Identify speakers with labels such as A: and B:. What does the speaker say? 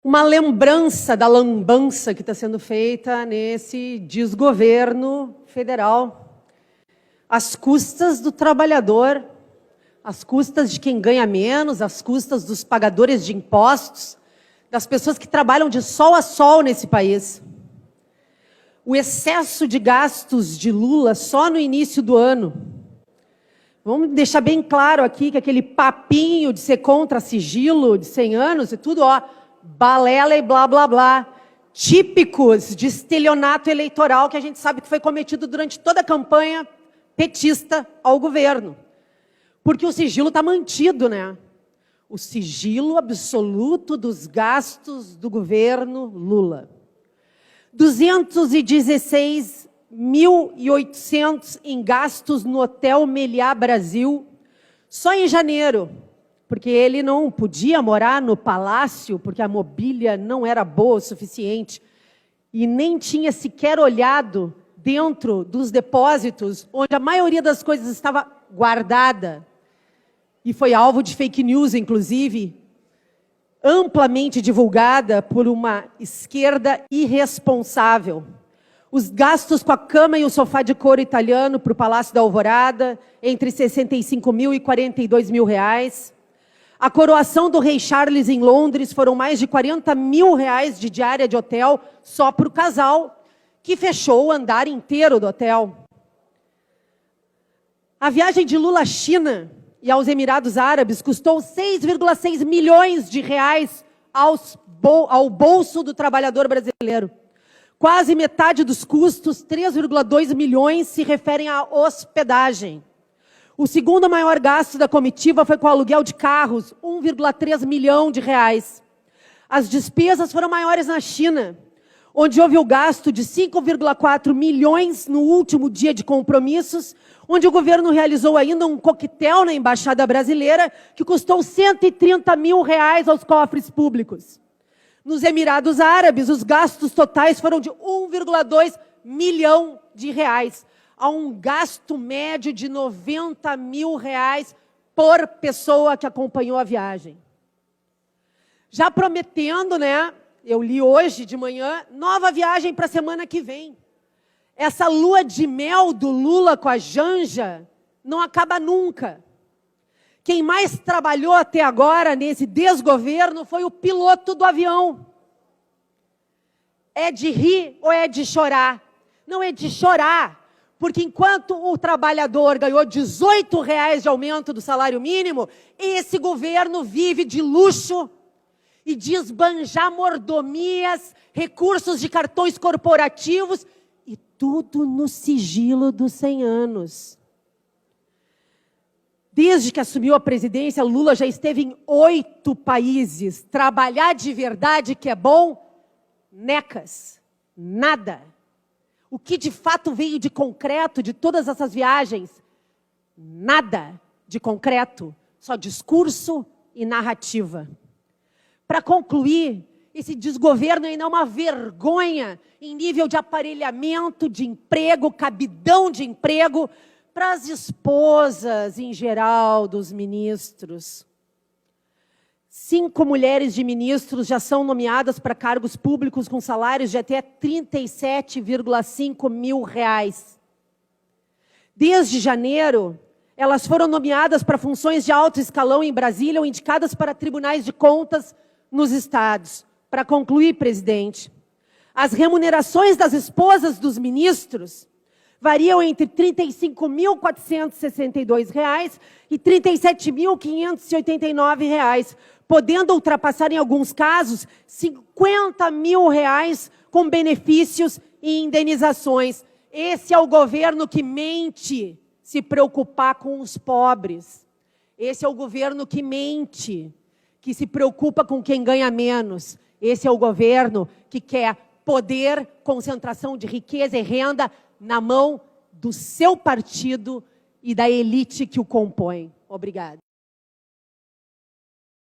A: uma lembrança da lambança que está sendo feita nesse desgoverno federal, às custas do trabalhador, às custas de quem ganha menos, às custas dos pagadores de impostos, das pessoas que trabalham de sol a sol nesse país. O excesso de gastos de Lula só no início do ano. Vamos deixar bem claro aqui que aquele papinho de ser contra sigilo de 100 anos é tudo, ó, balela e blá, blá, blá. Típicos de estelionato eleitoral que a gente sabe que foi cometido durante toda a campanha petista ao governo. Porque o sigilo está mantido, né? O sigilo absoluto dos gastos do governo Lula. 216.800 em gastos no Hotel Meliá Brasil, só em janeiro, porque ele não podia morar no palácio, porque a mobília não era boa o suficiente, e nem tinha sequer olhado dentro dos depósitos, onde a maioria das coisas estava guardada, e foi alvo de fake news, inclusive, amplamente divulgada por uma esquerda irresponsável. Os gastos com a cama e o sofá de couro italiano para o Palácio da Alvorada, entre 65 mil e 42 mil reais. A coroação do rei Charles em Londres foram mais de 40 mil reais de diária de hotel só para o casal, que fechou o andar inteiro do hotel. A viagem de Lula à China e aos Emirados Árabes custou 6,6 milhões de reais ao bolso do trabalhador brasileiro. Quase metade dos custos, 3,2 milhões, se referem à hospedagem. O segundo maior gasto da comitiva foi com o aluguel de carros, 1,3 milhão de reais. As despesas foram maiores na China, onde houve o gasto de 5,4 milhões no último dia de compromissos, onde o governo realizou ainda um coquetel na Embaixada Brasileira, que custou 130 mil reais aos cofres públicos. Nos Emirados Árabes, os gastos totais foram de 1,2 milhão de reais, a um gasto médio de 90 mil reais por pessoa que acompanhou a viagem. Já prometendo, né? Eu li hoje de manhã, nova viagem para a semana que vem. Essa lua de mel do Lula com a Janja não acaba nunca. Quem mais trabalhou até agora nesse desgoverno foi o piloto do avião. É de rir ou é de chorar? Não é de chorar, porque enquanto o trabalhador ganhou R$18 de aumento do salário mínimo, esse governo vive de luxo e de esbanjar mordomias, recursos de cartões corporativos, e tudo no sigilo dos 100 anos. Desde que assumiu a presidência, Lula já esteve em 8 países. Trabalhar de verdade que é bom? Necas. Nada. O que de fato veio de concreto de todas essas viagens? Nada de concreto. Só discurso e narrativa. Para concluir, esse desgoverno ainda é uma vergonha em nível de aparelhamento de emprego, cabidão de emprego, para as esposas, em geral, dos ministros. 5 mulheres de ministros já são nomeadas para cargos públicos com salários de até 37,5 mil reais. Desde janeiro, elas foram nomeadas para funções de alto escalão em Brasília ou indicadas para tribunais de contas nos estados. Para concluir, presidente, as remunerações das esposas dos ministros variam entre R$ 35.462 e R$ 37.589, podendo ultrapassar, em alguns casos, R$ 50 mil com benefícios e indenizações. Esse é o governo que mente se preocupar com os pobres. Esse é o governo que mente, que se preocupa com quem ganha menos. Esse é o governo que quer poder, concentração de riqueza e renda na mão do seu partido e da elite que o compõe. Obrigada.